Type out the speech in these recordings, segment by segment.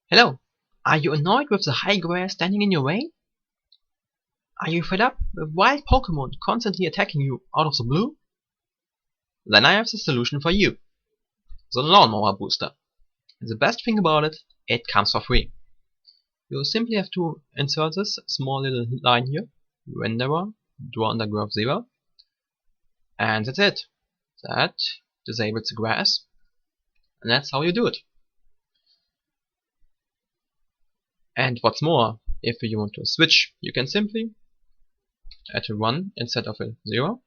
Hello, are you annoyed with the high grass standing in your way? Are you fed up with wild Pokemon constantly attacking you out of the blue? Then I have the solution for you. The Lawnmower Booster. And the best thing about it, it comes for free. You simply have to insert this small little line here, renderer, draw under graph 0, and that's it. That disables the grass, and that's how you do it. And what's more, if you want to switch, you can simply add a 1 instead of a 0,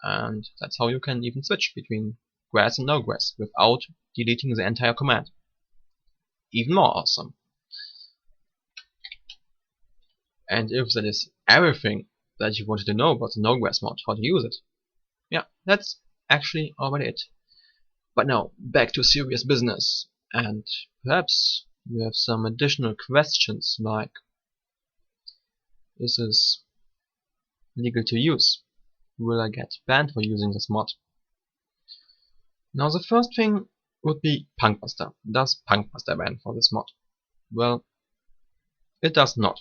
and that's how you can even switch between grass and no grass without deleting the entire command. Even more awesome. And if that is everything that you wanted to know about the no grass mod, how to use it, yeah, that's actually already it. But now, back to serious business, and perhaps you have some additional questions like, is this legal to use? Will I get banned for using this mod? Now the first thing would be Punkbuster. Does Punkbuster ban for this mod? Well, it does not.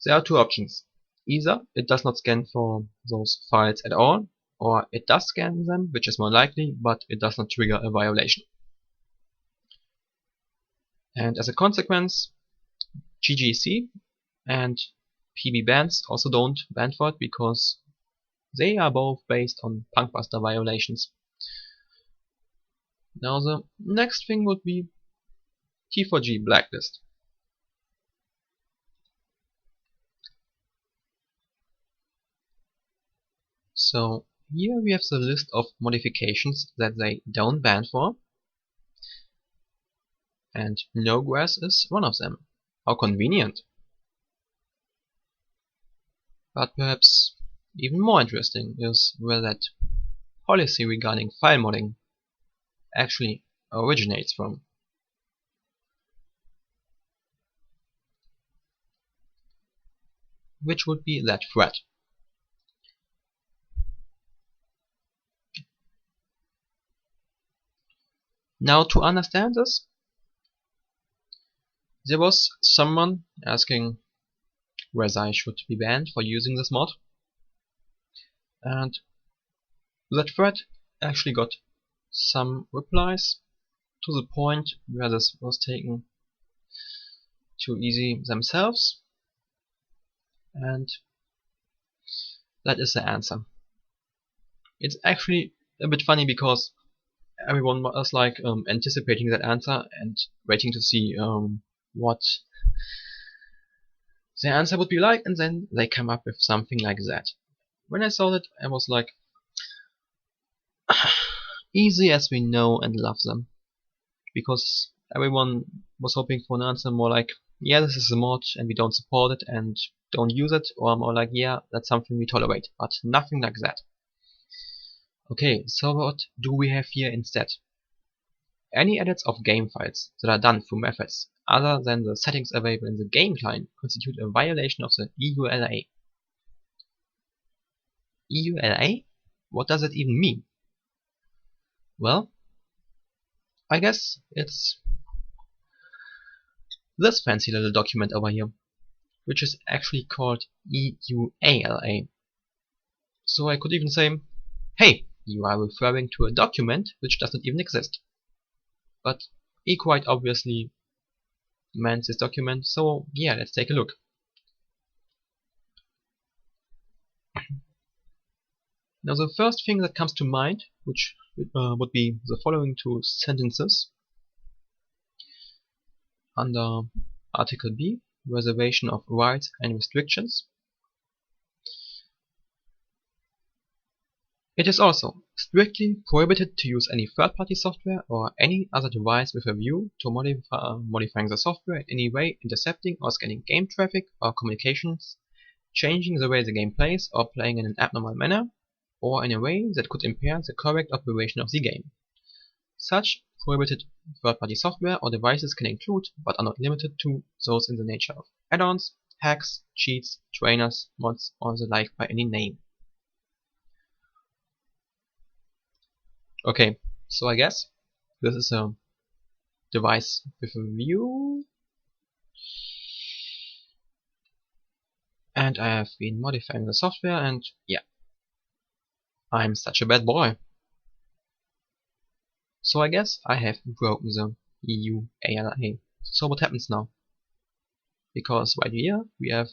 There are two options. Either it does not scan for those files at all, or it does scan them, which is more likely, but it does not trigger a violation. And as a consequence, GGC and PB bans also don't ban for it because they are both based on Punkbuster violations. Now the next thing would be T4G blacklist. So here we have the list of modifications that they don't ban for, and no grass is one of them. How convenient! But perhaps even more interesting is where that policy regarding file modding actually originates from. Which would be that thread. Now to understand this, there was someone asking whether I should be banned for using this mod, and that thread actually got some replies to the point where this was taken too easy themselves, and that is the answer. It's actually a bit funny because everyone was like anticipating that answer and waiting to see what the answer would be like, and then they come up with something like that. When I saw that, I was like, easy as we know and love them, because everyone was hoping for an answer more like, yeah, this is a mod and we don't support it and don't use it, or more like, yeah, that's something we tolerate, but nothing like that. Okay, so what do we have here instead? Any edits of game files that are done through methods other than the settings available in the game client constitute a violation of the EULA. EULA? What does it even mean? Well, I guess it's this fancy little document over here, which is actually called EUALA. So I could even say, hey, you are referring to a document which does not even exist. But he quite obviously meant this document, so yeah, let's take a look. Now the first thing that comes to mind, which would be the following two sentences under Article B, reservation of rights and restrictions. It is also strictly prohibited to use any third-party software or any other device with a view to modifying the software in any way, intercepting or scanning game traffic or communications, changing the way the game plays or playing in an abnormal manner, or in a way that could impair the correct operation of the game. Such prohibited third-party software or devices can include, but are not limited to, those in the nature of add-ons, hacks, cheats, trainers, mods, or the like by any name. Okay, so I guess this is a device with a view And I have been modifying the software, and yeah, I'm such a bad boy. So I guess I have broken the EU ALA. So what happens now? Because right here we have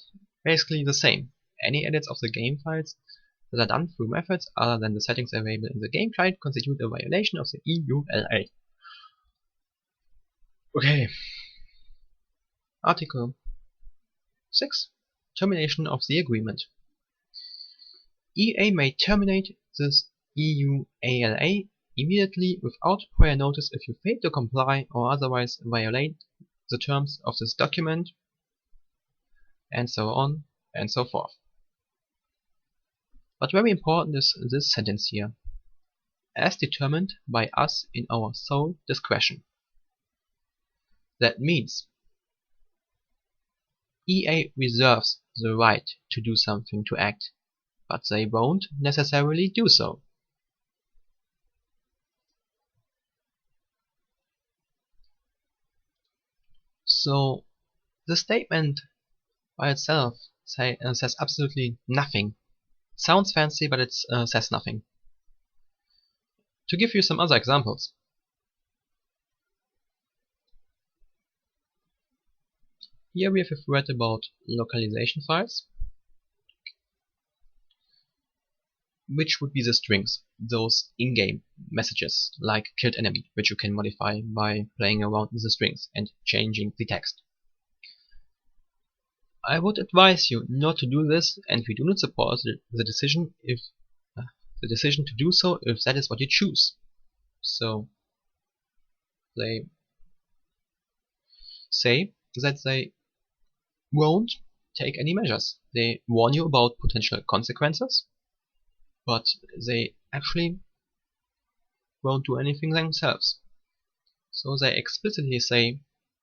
basically the same. Any edits of the game files that are done through methods other than the settings available in the game client constitute a violation of the EU LA. Okay. Article 6. Termination of the agreement. EA may terminate this EU ALA immediately without prior notice if you fail to comply or otherwise violate the terms of this document, and so on and so forth. But very important is this sentence here. As determined by us in our sole discretion. That means EA reserves the right to do something, to act, but they won't necessarily do so. So the statement by itself says absolutely nothing. Sounds fancy, but it says nothing. To give you some other examples. Here we have a thread about localization files, which would be the strings, those in-game messages like killed enemy, which you can modify by playing around with the strings and changing the text. I would advise you not to do this, and we do not support the decision to do so if that is what you choose. So they say that they won't take any measures. They warn you about potential consequences, but they actually won't do anything themselves. So they explicitly say,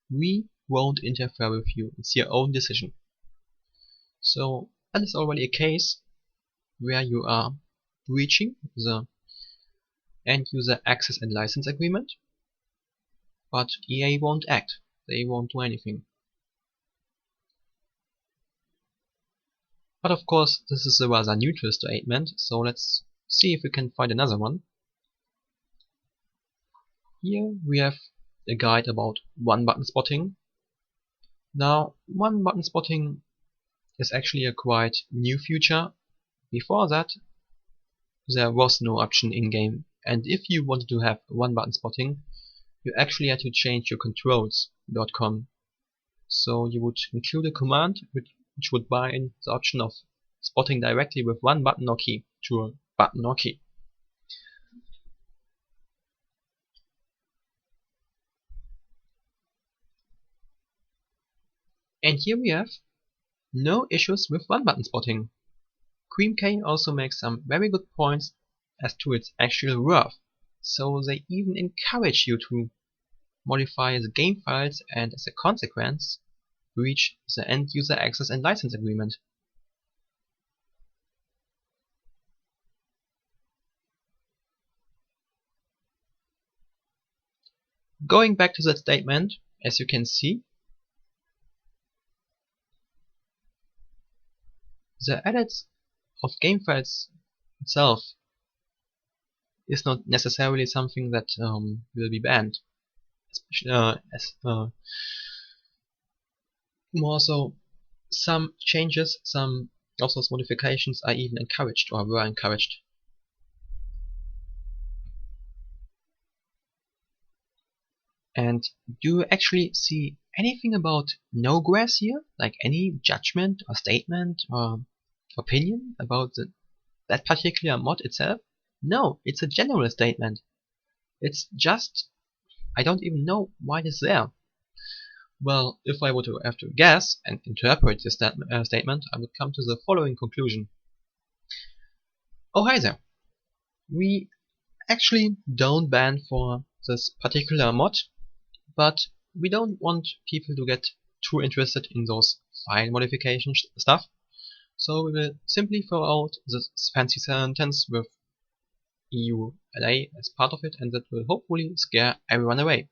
we won't interfere with you, it's your own decision. So that is already a case where you are breaching the end user access and license agreement, but EA won't act, they won't do anything. But of course this is a rather neutral statement, so let's see if we can find another one. Here we have a guide about one-button spotting. Now, one-button spotting is actually a quite new feature. Before that, there was no option in-game, and if you wanted to have one-button spotting, you actually had to change your controls.com. So you would include a command which would bind the option of spotting directly with one button or key to a button or key. And here we have no issues with one-button spotting. Cream also makes some very good points as to its actual worth, so they even encourage you to modify the game files and as a consequence breach the end user access and license agreement. Going back to that statement, as you can see, the edits of game files itself is not necessarily something that will be banned. Especially, more so, some changes, some of those modifications are even encouraged or were encouraged. And do you actually see anything about no grass here? Like any judgment or statement or opinion about that particular mod itself? No, it's a general statement. It's just, I don't even know why it's there. Well, if I were to have to guess and interpret this statement, I would come to the following conclusion. Oh, hi there. We actually don't ban for this particular mod, but we don't want people to get too interested in those file modification stuff, so we will simply throw out this fancy sentence with EU LA as part of it, and that will hopefully scare everyone away.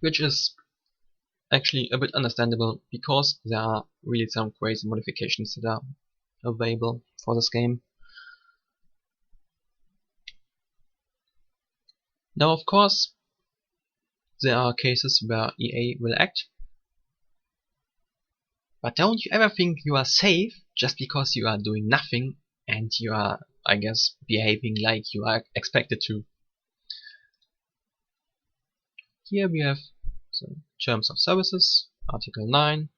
which is actually a bit understandable because there are really some crazy modifications that are available for this game. Now, of course, there are cases where EA will act, but don't you ever think you are safe just because you are doing nothing and you are, I guess, behaving like you are expected to. Here we have the Terms of Services, Article 9.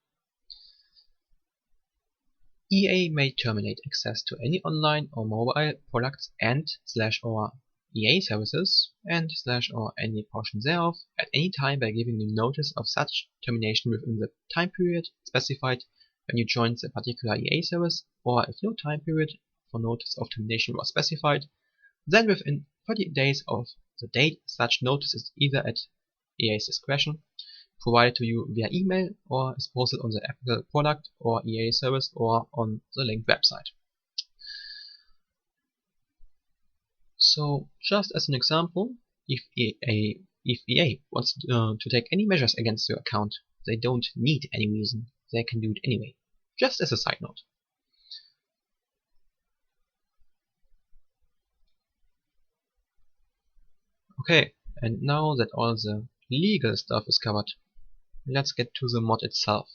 EA may terminate access to any online or mobile products and/or EA services and/or any portion thereof at any time by giving you notice of such termination within the time period specified when you joined the particular EA service, or if no time period for notice of termination was specified, then within 30 days of the date such notice is either at EA's discretion provided to you via email or is posted on the applicable product or EA service or on the linked website. So, just as an example, if EA wants to take any measures against your account, they don't need any reason. They can do it anyway. Just as a side note. Okay, and now that all the legal stuff is covered, let's get to the mod itself.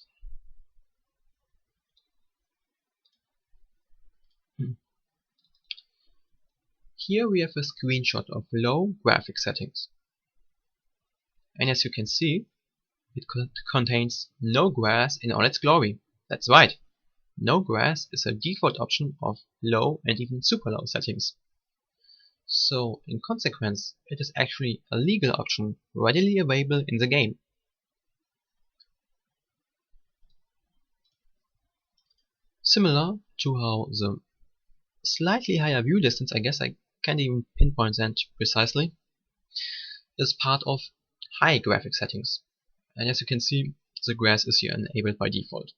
Here we have a screenshot of low graphic settings. And as you can see, it contains no grass in all its glory. That's right, no grass is a default option of low and even super low settings. So, in consequence, it is actually a legal option readily available in the game. Similar to how the slightly higher view distance, I guess I can't even pinpoint that precisely, is part of high graphic settings. And as you can see, the grass is here enabled by default.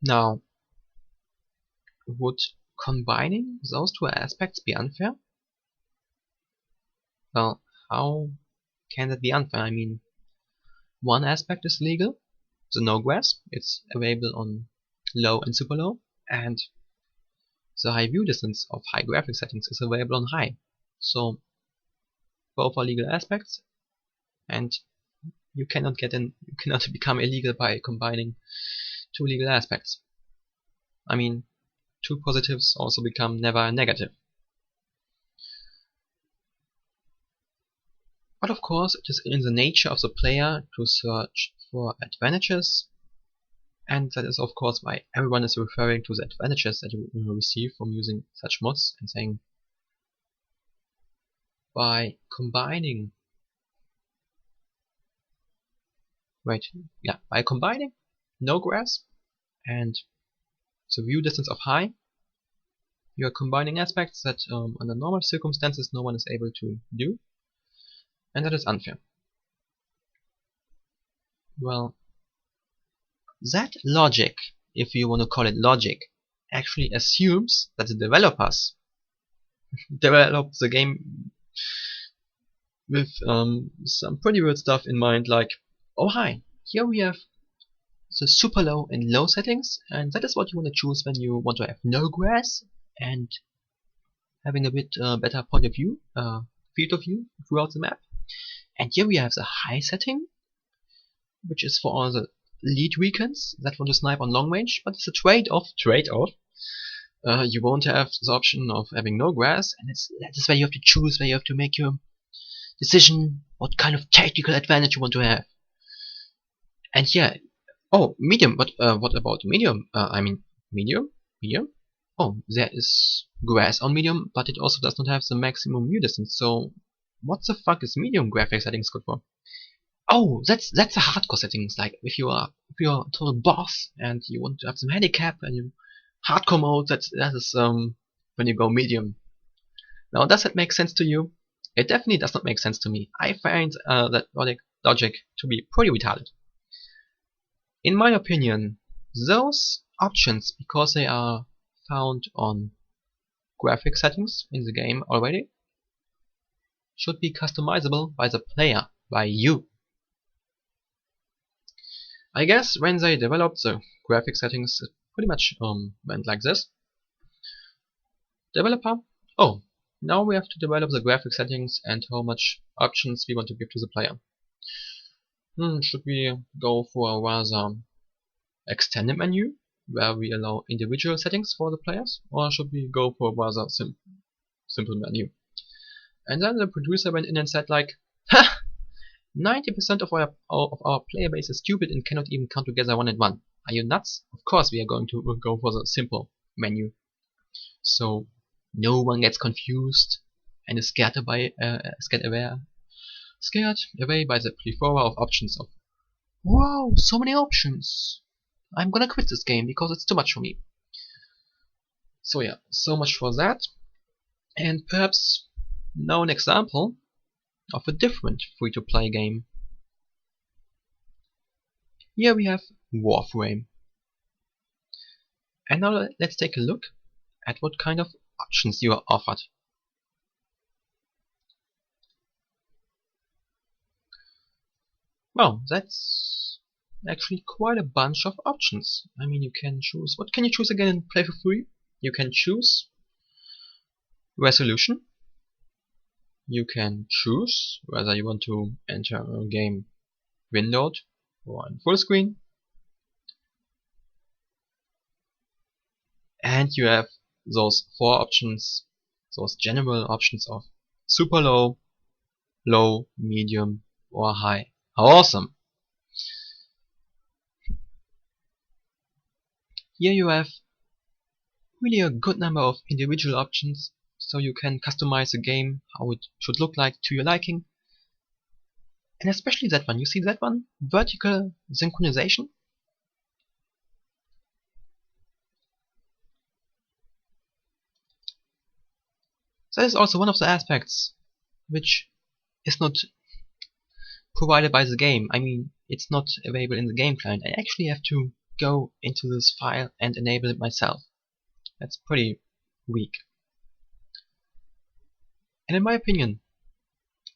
Now, would combining those two aspects be unfair? Well, how can that be unfair? I mean, one aspect is legal, the no grass, it's available on low and super low, and the high view distance of high graphic settings is available on high. So both are legal aspects, and you cannot become illegal by combining two legal aspects. I mean, two positives also become never a negative. But of course, it is in the nature of the player to search for advantages, and that is of course why everyone is referring to the advantages that you will receive from using such mods and saying, by combining no grass and the view distance of high, you are combining aspects that under normal circumstances no one is able to do, and that is unfair. Well, that logic, if you want to call it logic, actually assumes that the developers develop the game with some pretty weird stuff in mind, like, oh hi, here we have the super low and low settings, and that is what you want to choose when you want to have no grass and having a bit better point of view, field of view throughout the map. And here we have the high setting, which is for all the lead weekends that want to snipe on long range, but it's a trade-off. You won't have the option of having no grass, and that is where you have to choose, where you have to make your decision what kind of tactical advantage you want to have. And yeah, oh, medium, but what about medium? Medium? Oh, there is grass on medium, but it also does not have the maximum view distance, so what the fuck is medium graphic settings good for? Oh, that's a hardcore settings, like if you're a total boss and you want to have some handicap and you hardcore mode, that is when you go medium. Now, does that make sense to you? It definitely does not make sense to me. I find that logic to be pretty retarded. In my opinion, those options, because they are found on graphic settings in the game already, should be customizable by the player, by you. I guess when they developed the graphic settings, it pretty much went like this. Developer, oh, now we have to develop the graphic settings and how much options we want to give to the player. Should we go for a rather extended menu, where we allow individual settings for the players, or should we go for a rather simple menu? And then the producer went in and said like, ha! 90% of our player base is stupid and cannot even count together one and one. Are you nuts? Of course we are going to go for the simple menu. So no one gets confused and is scared away by the plethora of options of, wow, so many options. I'm gonna quit this game because it's too much for me. So yeah, so much for that. And perhaps now an example of a different free-to-play game. Here we have Warframe. And now let's take a look at what kind of options you are offered. Well, that's actually quite a bunch of options. I mean, you can choose, what can you choose again in Play4Free? You can choose resolution. You can choose whether you want to enter a game windowed or in full screen. And you have those four options, those general options of super low, low, medium, or high. How awesome! Here you have really a good number of individual options, so you can customize the game how it should look like to your liking. And especially that one, you see that one? Vertical synchronization. That is also one of the aspects which is not provided by the game. I mean, it's not available in the game client. I actually have to go into this file and enable it myself. That's pretty weak. And in my opinion,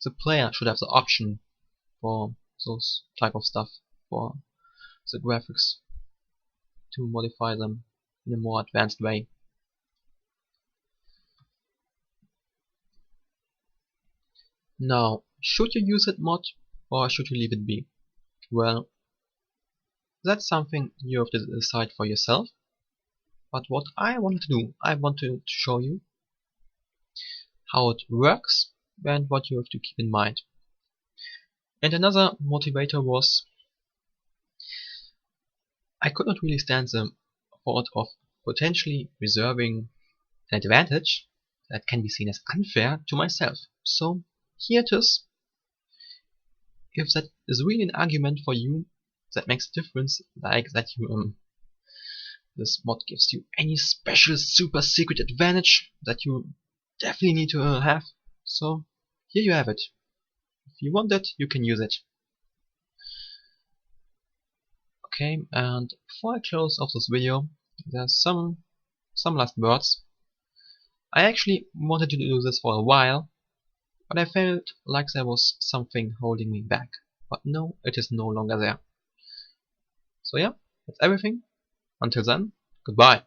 the player should have the option for those type of stuff, for the graphics, to modify them in a more advanced way. Now, should you use it mod or should you leave it be? Well, that's something you have to decide for yourself. But what I wanted to do, I wanted to show you how it works and what you have to keep in mind. And another motivator was, I could not really stand the thought of potentially reserving an advantage that can be seen as unfair to myself. So here it is. If that is really an argument for you that makes a difference, like that you this mod gives you any special super secret advantage that you definitely need to have, so here you have it. If you want it, you can use it. Okay, and before I close off this video, there's some last words. I actually wanted to do this for a while, but I felt like there was something holding me back. But no, it is no longer there. So yeah, that's everything. Until then, goodbye.